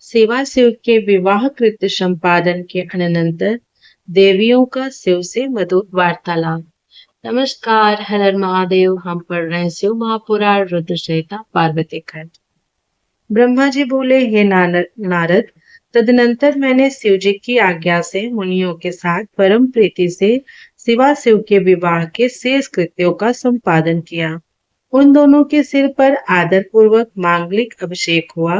सेवा शिव के विवाह कृत्य संपादन के अनंतर देवियों का शिव से मधुर वार्तालाप। नमस्कार, हर हर महादेव। हम पढ़ रहे हैं शिव महापुराण रुद्र संहिता पार्वती खंड। ब्रह्मा जी बोले, हे नारद, तदनंतर मैंने शिव जी की आज्ञा से मुनियों के साथ परम प्रीति से शिवा शिव के विवाह के शेष कृत्यों का संपादन किया। उन दोनों के सिर पर आदर पूर्वक मांगलिक अभिषेक हुआ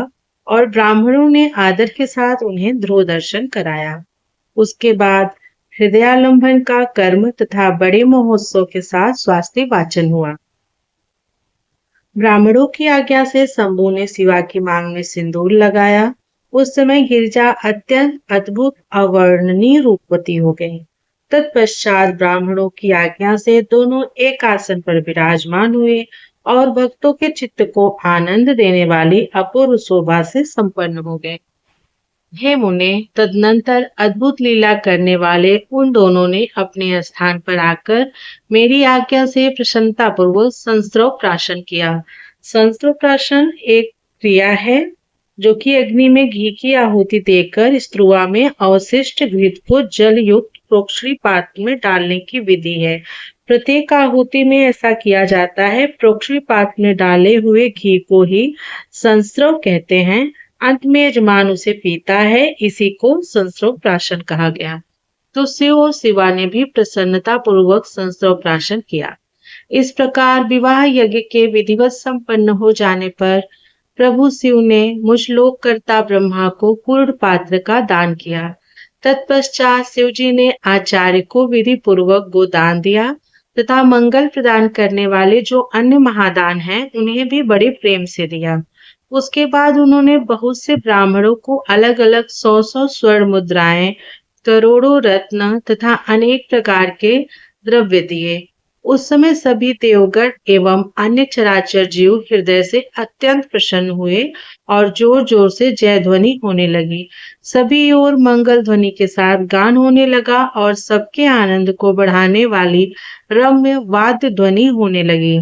और ब्राह्मणों ने आदर के साथ उन्हें ध्रुव दर्शन कराया। उसके बाद हृदयालंबन का कर्म तथा बड़े महोत्सव के साथ स्वास्थ्य वाचन हुआ। ब्राह्मणों की आज्ञा से शंभु ने शिवा की मांग में सिंदूर लगाया। उस समय गिरिजा अत्यंत अद्भुत अवर्णनीय रूपवती हो गई। तत्पश्चात ब्राह्मणों की आज्ञा से दोनों एक आसन पर विराजमान हुए और भक्तों के चित्त को आनंद देने वाली अपूर्व शोभा से संपन्न हो गए। हे मुने, तदनंतर अद्भुत लीला करने वाले उन दोनों ने अपने स्थान पर आकर मेरी आज्ञा से प्रसन्नता पूर्वक संस्रव प्राशन किया। संस्रव प्राशन एक क्रिया है जो कि अग्नि में घी की आहुति देकर स्त्रुआ में अवशिष्ट घृत को जल युक्त प्रोक्षरी पात्र में डालने की विधि है। प्रत्येक आहुति में ऐसा किया जाता है। प्रोक्षरी पात्र में डाले हुए घी को ही संस्रव कहते हैं। अंत में यजमान उसे पीता है। इसी को संस्रव प्राशन कहा गया। तो शिव और शिवा ने भी प्रसन्नता पूर्वक संस्रव प्राशन किया। इस प्रकार विवाह यज्ञ के विधिवत संपन्न हो जाने पर प्रभु शिव ने मुझ लोककर्ता ब्रह्मा को पूर्ण पात्र का दान किया। तत्पश्चात शिव जी ने आचार्य को विधि पूर्वक गोदान दिया तथा मंगल प्रदान करने वाले जो अन्य महादान हैं उन्हें भी बड़े प्रेम से दिया। उसके बाद उन्होंने बहुत से ब्राह्मणों को अलग अलग 100 स्वर्ण मुद्राएं, करोड़ों रत्न तथा अनेक प्रकार के द्रव्य दिए। उस समय सभी देवगण एवं अन्य चराचर जीव हृदय से अत्यंत प्रसन्न हुए और जोर जोर से जय ध्वनि होने लगी। सभी ओर मंगल ध्वनि के साथ गान होने लगा और सबके आनंद को बढ़ाने वाली रम्य वाद्य ध्वनि होने लगी।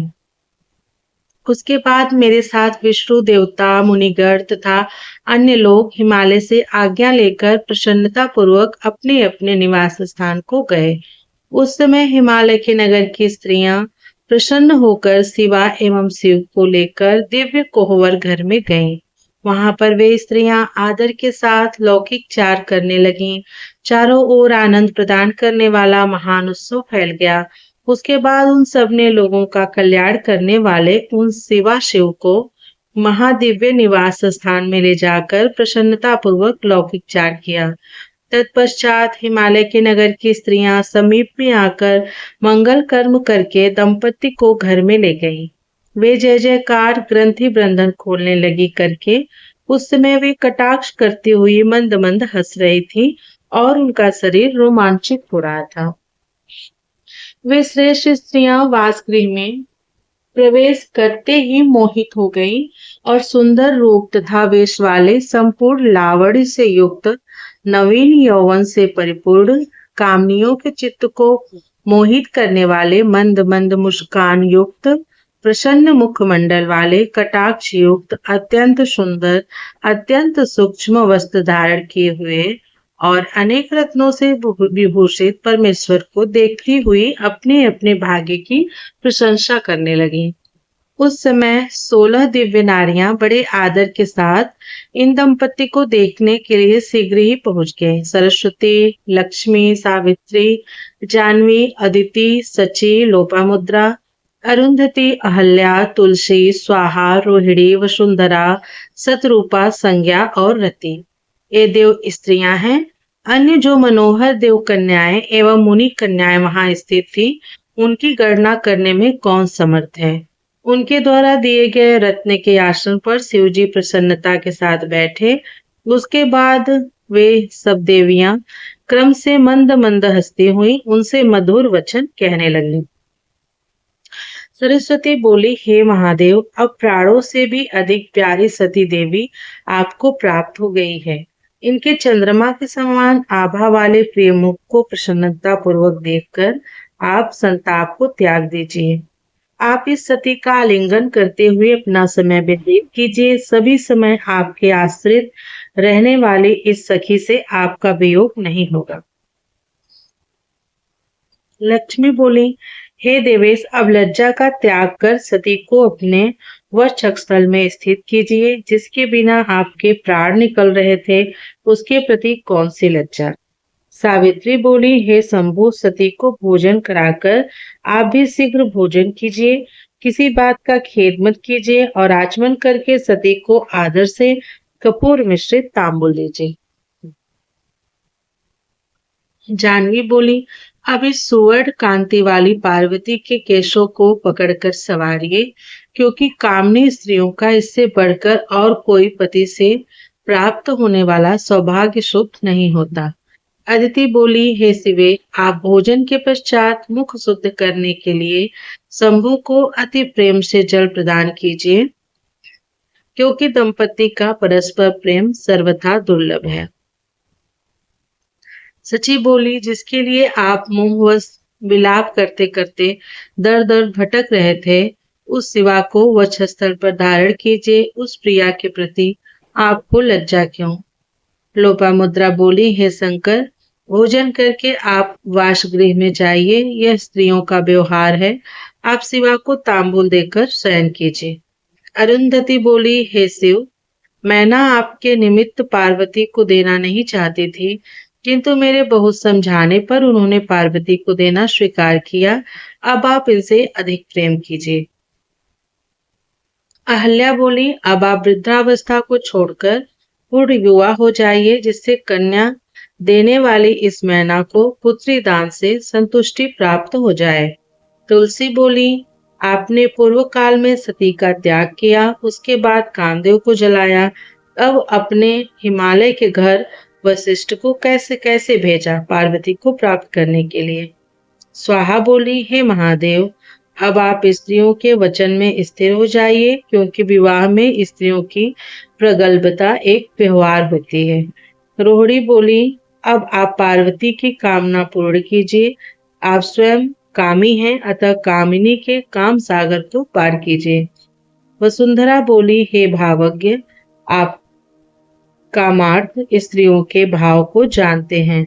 उसके बाद मेरे साथ विष्णु देवता, मुनिगण तथा अन्य लोग हिमालय से आज्ञा लेकर प्रसन्नता पूर्वक अपने अपने निवास स्थान को गए। उस समय हिमालय के नगर की स्त्रियां प्रसन्न होकर शिवा एवं शिव को लेकर दिव्य कोहबर घर में गईं। वहां पर वे स्त्रियां आदर के साथ लौकिक चार करने लगीं। चारों ओर आनंद प्रदान करने वाला महान उत्सव फैल गया। उसके बाद उन सब ने लोगों का कल्याण करने वाले उन शिवा शिव को महादिव्य निवास स्थान में ले जाकर प्रसन्नता पूर्वक लौकिक चार किया। तत्पश्चात हिमालय के नगर की स्त्रियां समीप में आकर मंगल कर्म करके दंपति को घर में ले गईं। वे जय जयकार ग्रंथि बंधन खोलने लगी करके उस समय वे कटाक्ष करती हुई मंद मंद हंस रही थी और उनका शरीर रोमांचित हो रहा था। वे श्रेष्ठ स्त्रियां वासगृह में प्रवेश करते ही मोहित हो गईं और सुंदर रूप तथा वेश वाले संपूर्ण लावण्य से युक्त नवीन यौवन से परिपूर्ण कामनियों के चित्त को मोहित करने वाले मंद मंद मुस्कान युक्त प्रसन्न मुखमंडल वाले कटाक्ष युक्त अत्यंत सुंदर अत्यंत सूक्ष्म वस्त्र धारण किए हुए और अनेक रत्नों से विभूषित परमेश्वर को देखती हुई अपने अपने भाग्य की प्रशंसा करने लगी। उस समय 16 दिव्य नारियां बड़े आदर के साथ इन दंपति को देखने के लिए शीघ्र ही पहुंच गए। सरस्वती, लक्ष्मी, सावित्री, जानवी, अदिति, सची, लोपामुद्रा, अरुंधति, अहल्या, तुलसी, स्वाहा, रोहिणी, वसुंधरा, सतरूपा, संज्ञा और रति ये देव स्त्रियां हैं। अन्य जो मनोहर देव कन्याएं एवं मुनि कन्याएं वहां स्थित थी उनकी गणना करने में कौन समर्थ है। उनके द्वारा दिए गए रत्न के आसन पर शिवजी प्रसन्नता के साथ बैठे। उसके बाद वे सब देवियां क्रम से मंद मंद हंसती हुई उनसे मधुर वचन कहने लगी। सरस्वती बोली, हे महादेव, अब प्राणों से भी अधिक प्यारी सती देवी आपको प्राप्त हो गई है। इनके चंद्रमा के समान आभा वाले प्रिय मुख को प्रसन्नता पूर्वक देखकर आप संताप को त्याग दीजिए। आप इस सती का आलिंगन करते हुए अपना समय व्यतीत कीजिए। सभी समय आपके आश्रित रहने वाली इस सखी से आपका वियोग नहीं होगा। लक्ष्मी बोली, हे देवेश, अब लज्जा का त्याग कर सती को अपने वक्षस्थल में स्थित कीजिए। जिसके बिना आपके प्राण निकल रहे थे, उसके प्रति कौन सी लज्जा। सावित्री बोली, हे शंभु, सती को भोजन कराकर आप भी शीघ्र भोजन कीजिए। किसी बात का खेद मत कीजिए और आचमन करके सती को आदर से कपूर मिश्रित तांबुल दीजिए। जानवी बोली, अब इस सुवर्ण कांति वाली पार्वती के केशों को पकड़कर संवारिए, क्योंकि कामनी स्त्रियों का इससे बढ़कर और कोई पति से प्राप्त होने वाला सौभाग्य शुभ नहीं होता। अदिति बोली, हे शिवे, आप भोजन के पश्चात मुख शुद्ध करने के लिए शंभु को अति प्रेम से जल प्रदान कीजिए, क्योंकि दंपति का परस्पर प्रेम सर्वथा दुर्लभ है। सची बोली, जिसके लिए आप मोहवश विलाप करते करते दर दर भटक रहे थे, उस सिवा को वक्षस्थल पर धारण कीजिए। उस प्रिया के प्रति आपको लज्जा क्यों। लोपामुद्रा बोली, हे शंकर, भोजन करके आप वासगृह में जाइए, यह स्त्रियों का व्यवहार है। आप शिवा को तांबूल देकर शयन कीजिए। अरुंधति बोली, हे शिव, मैं ना आपके निमित्त पार्वती को देना नहीं चाहती थी, किंतु मेरे बहुत समझाने पर उन्होंने पार्वती को देना स्वीकार किया। अब आप इनसे अधिक प्रेम कीजिए। अहल्या बोली, अब आप वृद्धावस्था को छोड़कर पूर्ण युवा हो जाइए, जिससे कन्या देने वाली इस मैना को पुत्री दान से संतुष्टि प्राप्त हो जाए। तुलसी बोली, आपने पूर्व काल में सती का त्याग किया, उसके बाद कामदेव को जलाया, अब अपने हिमालय के घर वशिष्ठ को कैसे कैसे भेजा पार्वती को प्राप्त करने के लिए। स्वाहा बोली, हे महादेव, अब आप स्त्रियों के वचन में स्थिर हो जाइए, क्योंकि विवाह में स्त्रियों की प्रगल्भता एक व्यवहार होती है। रोहिणी बोली, अब आप पार्वती की कामना पूर्ण कीजिए। आप स्वयं कामी हैं, अतः कामिनी के काम सागर को पार कीजिए। वसुंधरा बोली, हे भावज्ञ, आप कामार्थ स्त्रियों के भाव को जानते हैं।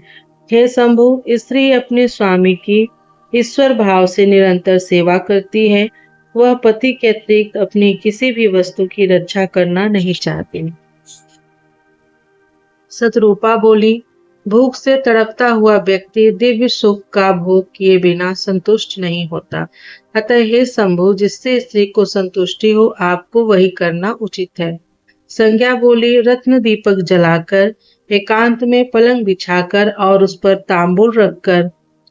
हे शंभु, स्त्री अपने स्वामी की ईश्वर भाव से निरंतर सेवा करती है। वह पति के अतिरिक्त अपनी किसी भी वस्तु की रक्षा करना नहीं चाहती। शतरूपा बोली, भूख से तड़पता हुआ व्यक्ति दिव्य सुख का भोग किए बिना संतुष्ट नहीं होता। अतः हे शंभु, जिससे स्त्री को संतुष्टि हो, आपको वही करना उचित है। संज्ञा बोली, रत्न दीपक जलाकर, एकांत में पलंग बिछाकर और उस पर तांबूल रखकर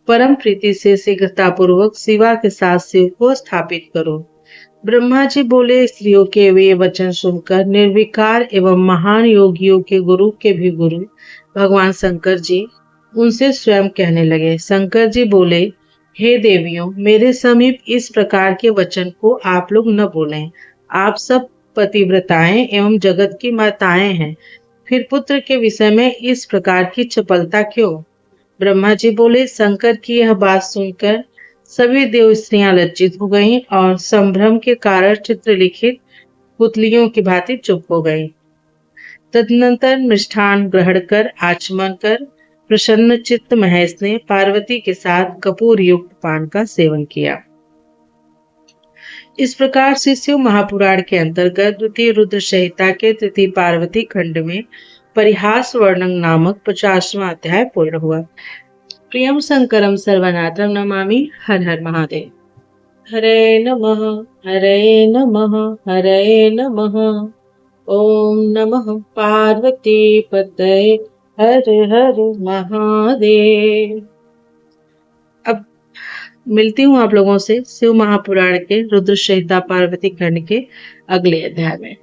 परम प्रीति से शीघ्रतापूर्वक शिवा के साथ शिव को स्थापित करो। ब्रह्मा जी बोले, स्त्रियों के वे वचन सुनकर निर्विकार एवं महान योगियों के गुरु के भी गुरु भगवान शंकर जी उनसे स्वयं कहने लगे। शंकर जी बोले, हे देवियों, मेरे समीप इस प्रकार के वचन को आप लोग न बोलें। आप सब पतिव्रताएं एवं जगत की माताएं हैं, फिर पुत्र के विषय में इस प्रकार की चपलता क्यों। ब्रह्मा जी बोले, शंकर की यह बात सुनकर सभी देव स्त्रियां लज्जित हो गईं और संभ्रम के कारण चित्रलिखित पुतलियों की भांति चुप हो गईं। तदनंतर मिष्ठान ग्रहण कर आचमन कर प्रसन्न चित्त महेश ने पार्वती के साथ कपूर युक्त पान का सेवन किया। इस प्रकार से शिव महापुराण के अंतर्गत द्वितीय रुद्र संहिता के तृतीय पार्वती खंड में परिहास वर्णन नामक 50वां अध्याय पूर्ण हुआ। प्रियम शंकरम सर्वनाथम नमामि। हर हर महादेव। हरे नमः, हरे नमः, हरे नमः। ओम नमः पार्वती पतये, हर हर महादेव। अब मिलती हूँ आप लोगों से शिव महापुराण के रुद्र संहिता पार्वती खंड के अगले अध्याय में।